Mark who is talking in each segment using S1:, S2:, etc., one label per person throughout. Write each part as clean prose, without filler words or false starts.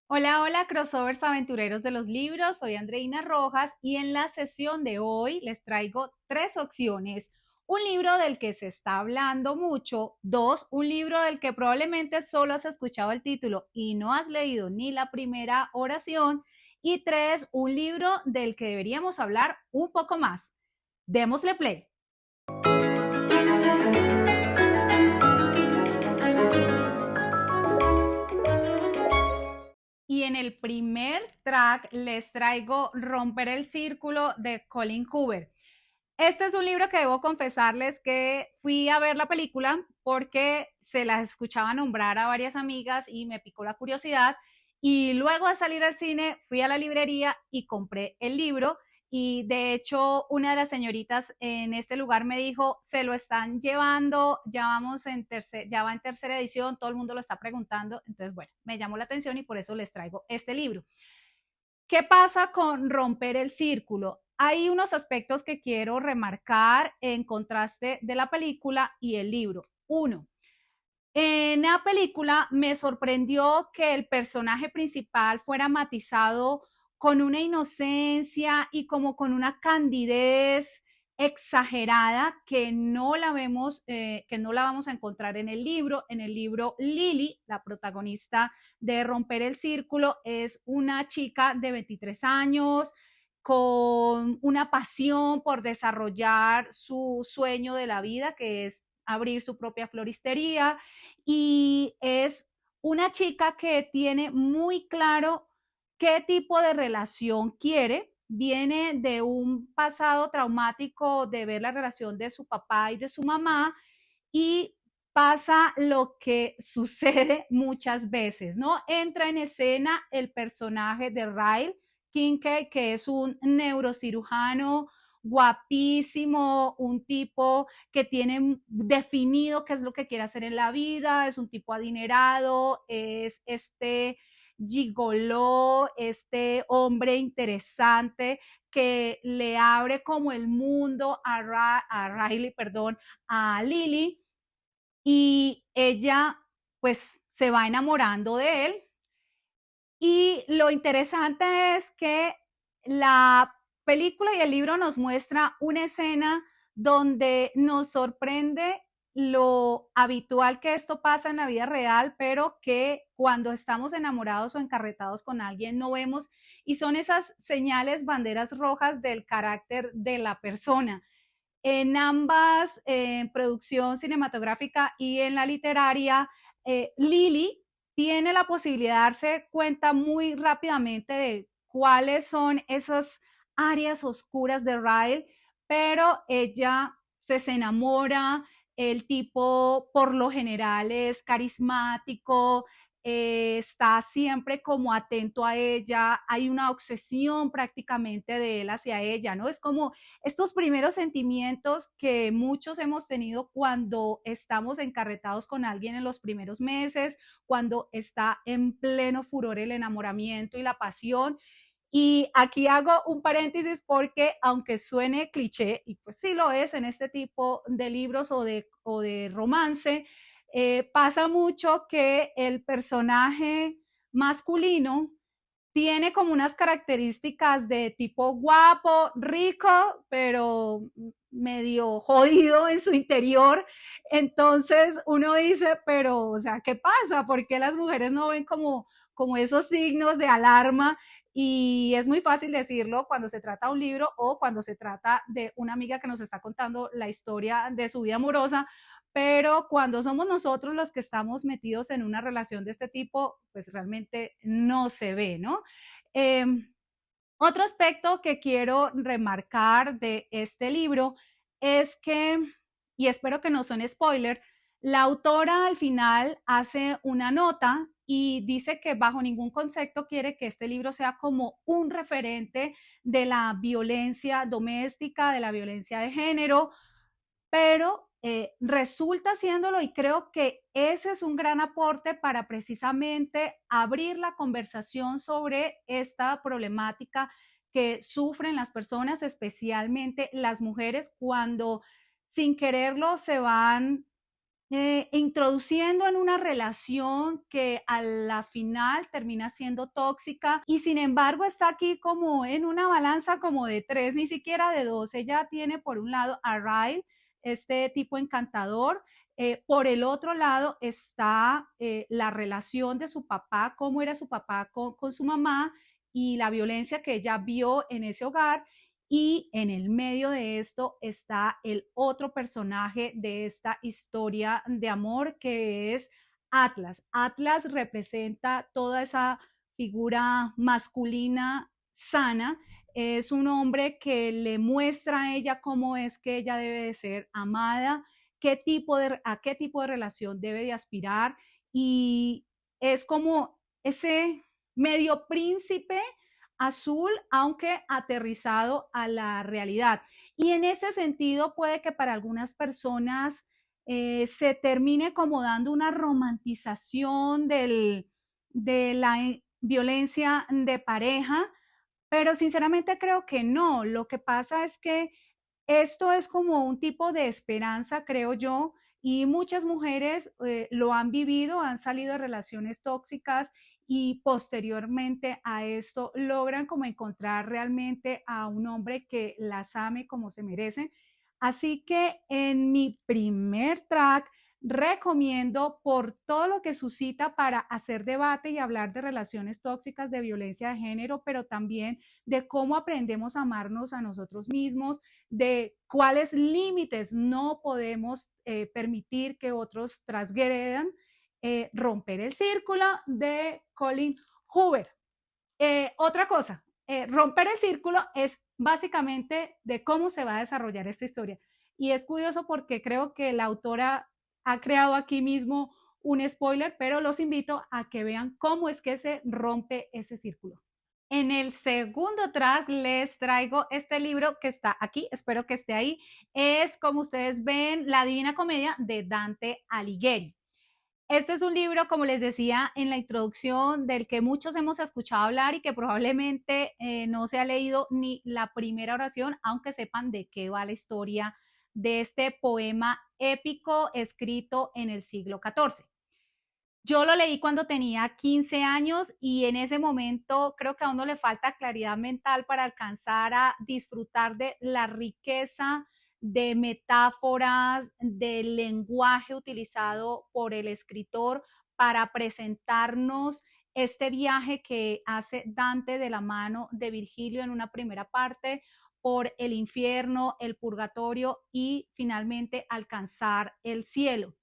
S1: Hola, hola, crossovers aventureros de los libros. Soy Andreina Rojas y en la sesión de hoy les traigo tres opciones. Un libro del que se está hablando mucho. Dos, un libro del que probablemente solo has escuchado el título y no has leído ni la primera oración. Y tres, un libro del que deberíamos hablar un poco más. Démosle play. Y en el primer track les traigo Romper el Círculo de Colin Hoover. Este es un libro que debo confesarles que fui a ver la película porque se las escuchaba nombrar a varias amigas y me picó la curiosidad. Y luego de salir al cine, fui a la librería y compré el libro. Y de hecho, una de las señoritas en este lugar me dijo, se lo están llevando, ya va en tercera edición, todo el mundo lo está preguntando. Entonces, bueno, me llamó la atención y por eso les traigo este libro. ¿Qué pasa con romper el círculo? Hay unos aspectos que quiero remarcar en contraste de la película y el libro. Uno, en la película me sorprendió que el personaje principal fuera matizado con una inocencia y como con una candidez exagerada que no la vamos a encontrar en el libro. En el libro, Lily, la protagonista de Romper el Círculo, es una chica de 23 años con una pasión por desarrollar su sueño de la vida, que es abrir su propia floristería, y es una chica que tiene muy claro qué tipo de relación quiere. Viene de un pasado traumático de ver la relación de su papá y de su mamá y pasa lo que sucede muchas veces, ¿no? Entra en escena el personaje de Ryle Kincaid, que es un neurocirujano guapísimo, un tipo que tiene definido qué es lo que quiere hacer en la vida, es un tipo adinerado, es este gigoló, este hombre interesante que le abre como el mundo a Riley, perdón, a Lily, y ella pues se va enamorando de él. Y lo interesante es que la película y el libro nos muestra una escena donde nos sorprende lo habitual que esto pasa en la vida real, pero que cuando estamos enamorados o encarretados con alguien no vemos, y son esas señales, banderas rojas del carácter de la persona. En ambas, producción cinematográfica y en la literaria, Lily tiene la posibilidad de darse cuenta muy rápidamente de cuáles son esas áreas oscuras de Ryle, pero ella se enamora, el tipo por lo general es carismático, está siempre como atento a ella, hay una obsesión prácticamente de él hacia ella, ¿no? Es como estos primeros sentimientos que muchos hemos tenido cuando estamos encarretados con alguien en los primeros meses, cuando está en pleno furor el enamoramiento y la pasión. Y aquí hago un paréntesis porque aunque suene cliché, y pues sí lo es en este tipo de libros o de romance, pasa mucho que el personaje masculino tiene como unas características de tipo guapo, rico, pero medio jodido en su interior. Entonces uno dice, pero, o sea, ¿qué pasa? ¿Por qué las mujeres no ven como esos signos de alarma? Y es muy fácil decirlo cuando se trata de un libro o cuando se trata de una amiga que nos está contando la historia de su vida amorosa, pero cuando somos nosotros los que estamos metidos en una relación de este tipo, pues realmente no se ve, ¿no? Eh, Otro aspecto que quiero remarcar de este libro es que, y espero que no suene spoiler, la autora al final hace una nota y dice que bajo ningún concepto quiere que este libro sea como un referente de la violencia doméstica, de la violencia de género, pero resulta haciéndolo y creo que ese es un gran aporte para precisamente abrir la conversación sobre esta problemática que sufren las personas, especialmente las mujeres, cuando sin quererlo se van introduciendo en una relación que a la final termina siendo tóxica y sin embargo está aquí como en una balanza como de tres, ni siquiera de dos. Ella tiene por un lado a Ryle, este tipo encantador, por el otro lado está la relación de su papá, cómo era su papá con su mamá y la violencia que ella vio en ese hogar. Y en el medio de esto está el otro personaje de esta historia de amor que es Atlas. Atlas representa toda esa figura masculina sana. Es un hombre que le muestra a ella cómo es que ella debe de ser amada, a qué tipo de relación debe de aspirar y es como ese medio príncipe azul, aunque aterrizado a la realidad. Y en ese sentido puede que para algunas personas se termine como dando una romantización de la violencia de pareja, pero sinceramente creo que no. Lo que pasa es que esto es como un tipo de esperanza, creo yo, y muchas mujeres lo han vivido, han salido de relaciones tóxicas y posteriormente a esto logran como encontrar realmente a un hombre que las ame como se merecen. Así que en mi primer track recomiendo por todo lo que suscita para hacer debate y hablar de relaciones tóxicas, de violencia de género, pero también de cómo aprendemos a amarnos a nosotros mismos, de cuáles límites no podemos permitir que otros transgredan, romper el círculo de Colin Hoover. Otra cosa, romper el círculo es básicamente de cómo se va a desarrollar esta historia. Y es curioso porque creo que la autora ha creado aquí mismo un spoiler, pero los invito a que vean cómo es que se rompe ese círculo. En el segundo track les traigo este libro que está aquí, espero que esté ahí. Es, como ustedes ven, La Divina Comedia de Dante Alighieri. Este es un libro, como les decía en la introducción, del que muchos hemos escuchado hablar y que probablemente no se ha leído ni la primera oración, aunque sepan de qué va la historia de este poema épico escrito en el siglo XIV. Yo lo leí cuando tenía 15 años y en ese momento creo que a uno le falta claridad mental para alcanzar a disfrutar de la riqueza de metáforas, del lenguaje utilizado por el escritor para presentarnos este viaje que hace Dante de la mano de Virgilio en una primera parte por el infierno, el purgatorio y finalmente alcanzar el cielo.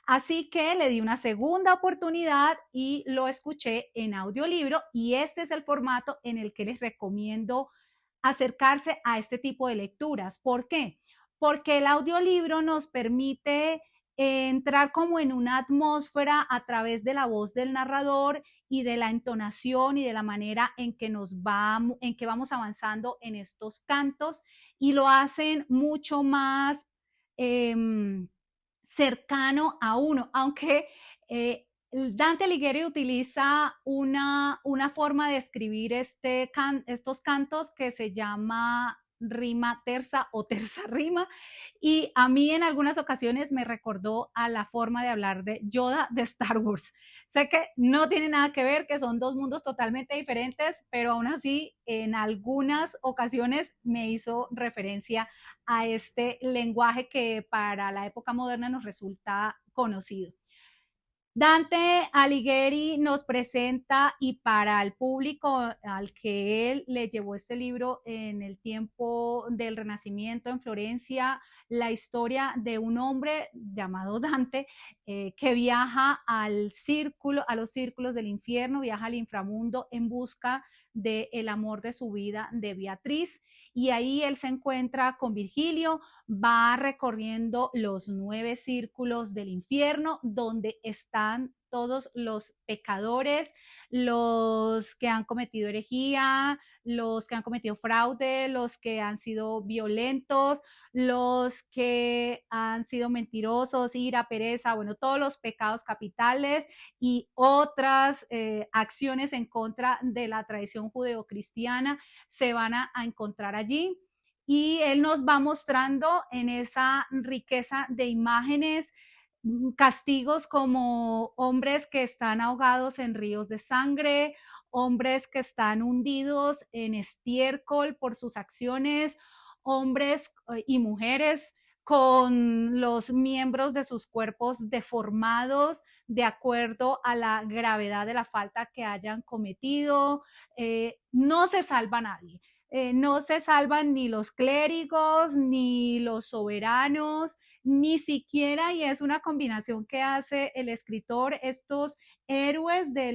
S1: Así que le di una segunda oportunidad y lo escuché en audiolibro y este es el formato en el que les recomiendo acercarse a este tipo de lecturas. ¿Por qué? Porque el audiolibro nos permite entrar como en una atmósfera a través de la voz del narrador y de la entonación y de la manera en que en que vamos avanzando en estos cantos y lo hacen mucho más cercano a uno, aunque Dante Alighieri utiliza una forma de escribir estos cantos que se llama rima terza o terza rima, y a mí en algunas ocasiones me recordó a la forma de hablar de Yoda de Star Wars. Sé que no tiene nada que ver, que son dos mundos totalmente diferentes, pero aún así en algunas ocasiones me hizo referencia a este lenguaje que para la época moderna nos resulta conocido. Dante Alighieri nos presenta y para el público al que él le llevó este libro en el tiempo del Renacimiento en Florencia, la historia de un hombre llamado Dante que viaja a los círculos del infierno, viaja al inframundo en busca del amor de su vida, de Beatriz, y ahí él se encuentra con Virgilio, va recorriendo los 9 círculos del infierno donde están todos los pecadores, los que han cometido herejía, los que han cometido fraude, los que han sido violentos, los que han sido mentirosos, ira, pereza, bueno, todos los pecados capitales y otras acciones en contra de la tradición judeocristiana se van a encontrar allí y él nos va mostrando en esa riqueza de imágenes castigos como hombres que están ahogados en ríos de sangre, hombres que están hundidos en estiércol por sus acciones, hombres y mujeres con los miembros de sus cuerpos deformados de acuerdo a la gravedad de la falta que hayan cometido. No se salva nadie. No se salvan ni los clérigos, ni los soberanos, ni siquiera, y es una combinación que hace el escritor, estos héroes de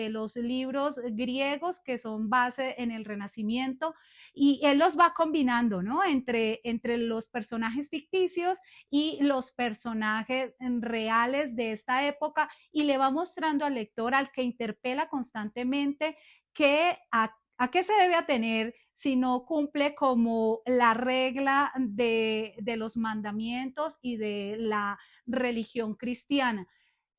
S1: los libros griegos que son base en el Renacimiento, y él los va combinando, ¿no? Entre los personajes ficticios y los personajes reales de esta época, y le va mostrando al lector, al que interpela constantemente, que a qué se debe atener si no cumple como la regla de los mandamientos y de la religión cristiana.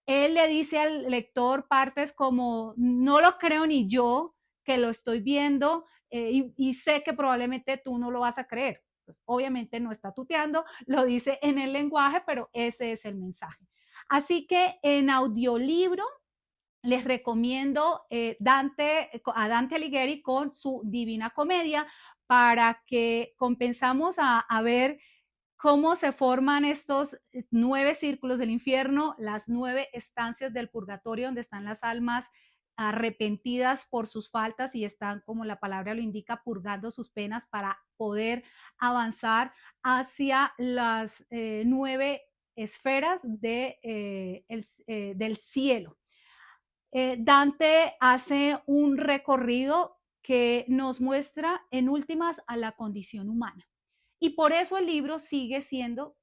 S1: Él le dice al lector partes como, no lo creo ni yo, que lo estoy viendo, y sé que probablemente tú no lo vas a creer. Pues, obviamente no está tuteando, lo dice en el lenguaje, pero ese es el mensaje. Así que en audiolibro les recomiendo a Dante Alighieri con su Divina Comedia, para que compensamos a ver cómo se forman estos 9 círculos del infierno, las 9 estancias del purgatorio donde están las almas arrepentidas por sus faltas y están, como la palabra lo indica, purgando sus penas para poder avanzar hacia las 9 esferas del cielo. Dante hace un recorrido que nos muestra en últimas a la condición humana. Y por eso el libro sigue siendo,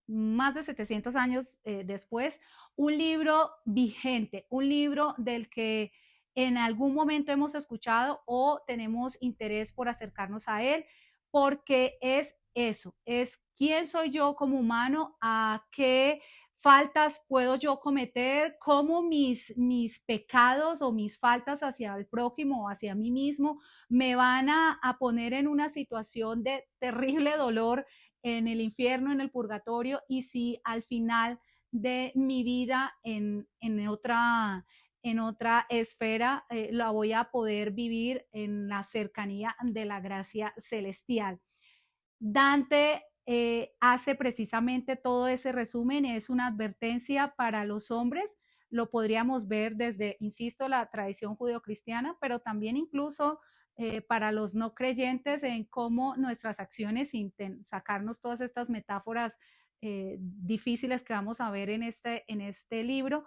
S1: más de 700 años después, un libro vigente, un libro del que en algún momento hemos escuchado o tenemos interés por acercarnos a él, porque es eso, es quién soy yo como humano, a qué faltas puedo yo cometer, cómo mis pecados o mis faltas hacia el prójimo o hacia mí mismo me van a poner en una situación de terrible dolor en el infierno, en el purgatorio, y si al final de mi vida en otra esfera la voy a poder vivir en la cercanía de la gracia celestial. Dante hace precisamente todo ese resumen, es una advertencia para los hombres, lo podríamos ver desde, insisto, la tradición judeocristiana, pero también incluso para los no creyentes en cómo nuestras acciones, sin sacarnos todas estas metáforas difíciles que vamos a ver en este libro,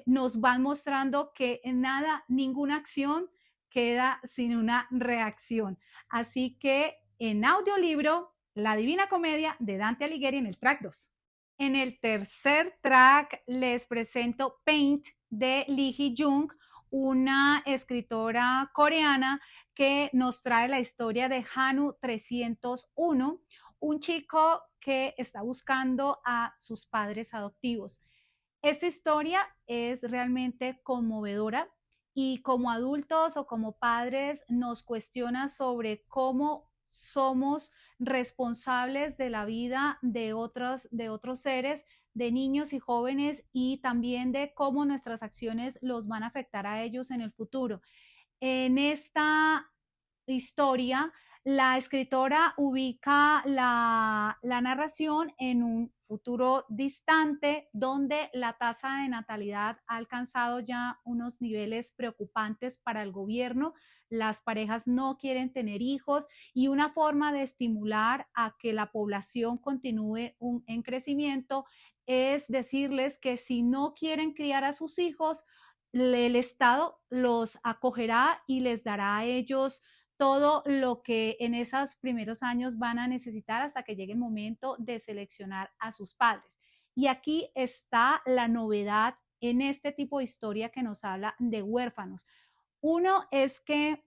S1: nos van mostrando que en nada, ninguna acción queda sin una reacción. Así que en audiolibro, La Divina Comedia de Dante Alighieri en el track 2. En el tercer track les presento Paint de Lee Hee-jung, una escritora coreana que nos trae la historia de Hanu 301, un chico que está buscando a sus padres adoptivos. Esta historia es realmente conmovedora y como adultos o como padres nos cuestiona sobre cómo somos responsables de la vida de otros seres, de niños y jóvenes, y también de cómo nuestras acciones los van a afectar a ellos en el futuro. En esta historia, la escritora ubica la narración en un futuro distante donde la tasa de natalidad ha alcanzado ya unos niveles preocupantes para el gobierno. Las parejas no quieren tener hijos y una forma de estimular a que la población continúe en crecimiento es decirles que si no quieren criar a sus hijos, el Estado los acogerá y les dará a ellos todo lo que en esos primeros años van a necesitar hasta que llegue el momento de seleccionar a sus padres. Y aquí está la novedad en este tipo de historia que nos habla de huérfanos. Uno es que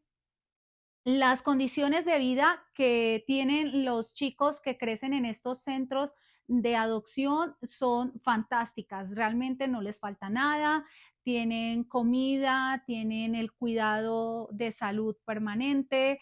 S1: las condiciones de vida que tienen los chicos que crecen en estos centros de adopción son fantásticas, realmente no les falta nada, tienen comida, tienen el cuidado de salud permanente,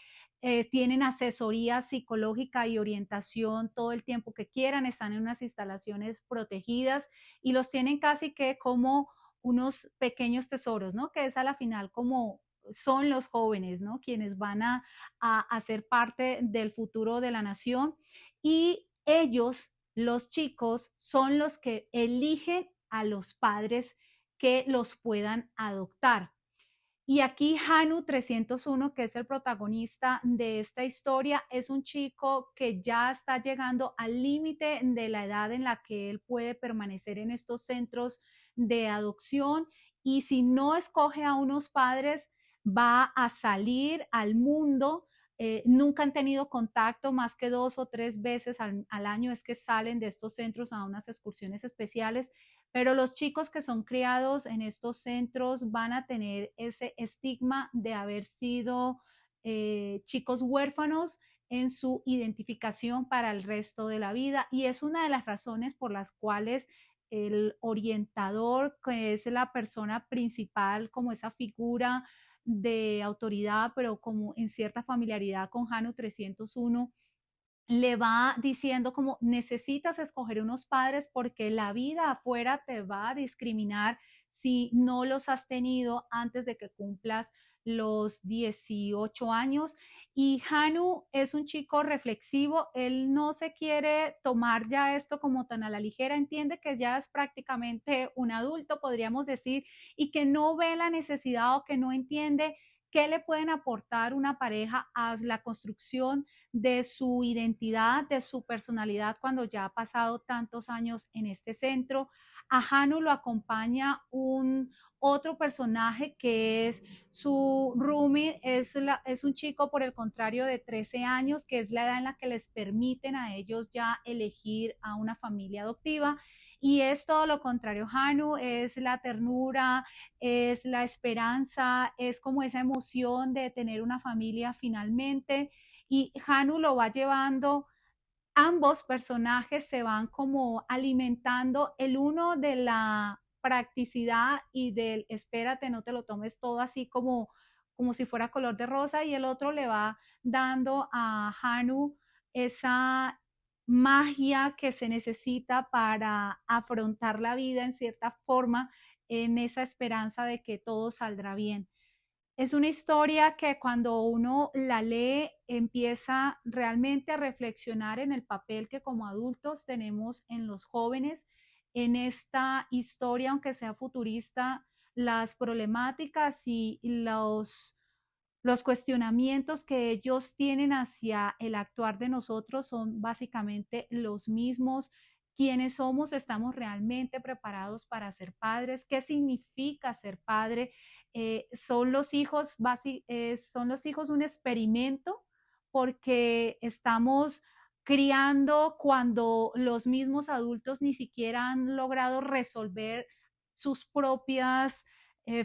S1: tienen asesoría psicológica y orientación todo el tiempo que quieran, están en unas instalaciones protegidas y los tienen casi que como unos pequeños tesoros, ¿no? Que es a la final como son los jóvenes, ¿no? Quienes van a ser parte del futuro de la nación y ellos, los chicos, son los que eligen a los padres que los puedan adoptar. Y aquí Hanu 301, que es el protagonista de esta historia, es un chico que ya está llegando al límite de la edad en la que él puede permanecer en estos centros de adopción y si no escoge a unos padres, va a salir al mundo. Nunca han tenido contacto más que 2 o 3 veces al año es que salen de estos centros a unas excursiones especiales, pero los chicos que son criados en estos centros van a tener ese estigma de haber sido chicos huérfanos en su identificación para el resto de la vida y es una de las razones por las cuales el orientador, que es la persona principal, como esa figura de autoridad, pero como en cierta familiaridad con Hanu 301, le va diciendo como necesitas escoger unos padres porque la vida afuera te va a discriminar si no los has tenido antes de que cumplas los 18 años. Y Hanu es un chico reflexivo, él no se quiere tomar ya esto como tan a la ligera, entiende que ya es prácticamente un adulto, podríamos decir, y que no ve la necesidad o que no entiende qué le pueden aportar una pareja a la construcción de su identidad, de su personalidad cuando ya ha pasado tantos años en este centro. A Hanu lo acompaña un otro personaje que es su roomie, es un chico por el contrario de 13 años, que es la edad en la que les permiten a ellos ya elegir a una familia adoptiva. Y es todo lo contrario, Hanu es la ternura, es la esperanza, es como esa emoción de tener una familia finalmente y Hanu lo va llevando, ambos personajes se van como alimentando el uno de la practicidad y del espérate, no te lo tomes todo así como si fuera color de rosa y el otro le va dando a Hanu esa magia que se necesita para afrontar la vida en cierta forma, en esa esperanza de que todo saldrá bien. Es una historia que cuando uno la lee empieza realmente a reflexionar en el papel que como adultos tenemos en los jóvenes, en esta historia, aunque sea futurista, las problemáticas y los cuestionamientos que ellos tienen hacia el actuar de nosotros son básicamente los mismos. ¿Quiénes somos? ¿Estamos realmente preparados para ser padres? ¿Qué significa ser padre? Son los hijos un experimento porque estamos criando cuando los mismos adultos ni siquiera han logrado resolver sus propias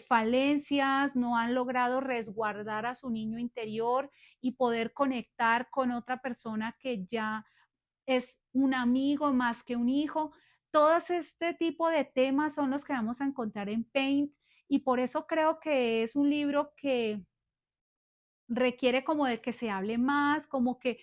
S1: falencias, no han logrado resguardar a su niño interior y poder conectar con otra persona que ya es un amigo más que un hijo. Todos este tipo de temas son los que vamos a encontrar en Paint y por eso creo que es un libro que requiere como de que se hable más, como que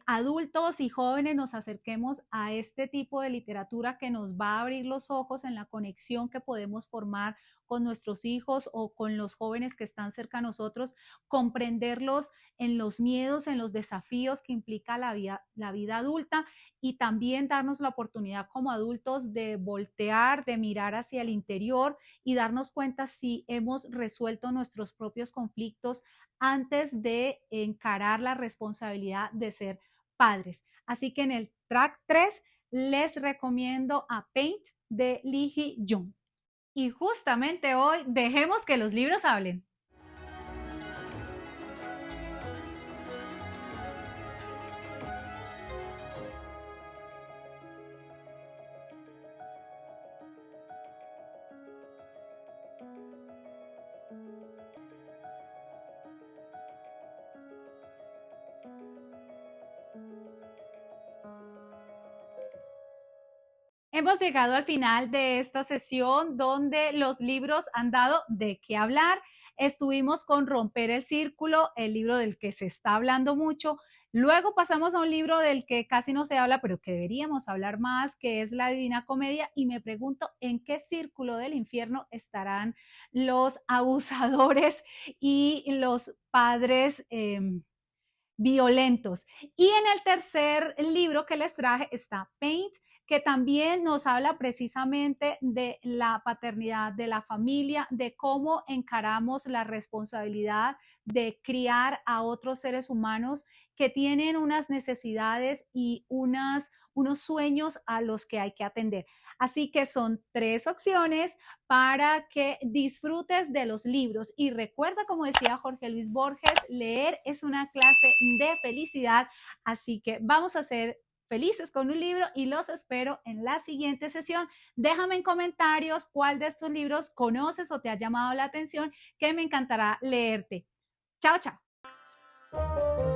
S1: adultos y jóvenes nos acerquemos a este tipo de literatura que nos va a abrir los ojos en la conexión que podemos formar con nuestros hijos o con los jóvenes que están cerca a nosotros, comprenderlos en los miedos, en los desafíos que implica la vida adulta y también darnos la oportunidad como adultos de voltear, de mirar hacia el interior y darnos cuenta si hemos resuelto nuestros propios conflictos antes de encarar la responsabilidad de ser padres. Así que en el track 3 les recomiendo a Paint de Lee Hee-jung. Y justamente hoy dejemos que los libros hablen. Hemos llegado al final de esta sesión donde los libros han dado de qué hablar. Estuvimos con Romper el Círculo, el libro del que se está hablando mucho. Luego pasamos a un libro del que casi no se habla, pero que deberíamos hablar más, que es La Divina Comedia. Y me pregunto, ¿en qué círculo del infierno estarán los abusadores y los padres violentos? Y en el tercer libro que les traje está Paint, que también nos habla precisamente de la paternidad, de la familia, de cómo encaramos la responsabilidad de criar a otros seres humanos que tienen unas necesidades y unos sueños a los que hay que atender. Así que son 3 opciones para que disfrutes de los libros. Y recuerda, como decía Jorge Luis Borges, leer es una clase de felicidad. Así que vamos a ser felices con un libro y los espero en la siguiente sesión. Déjame en comentarios cuál de estos libros conoces o te ha llamado la atención, que me encantará leerte. Chao, chao.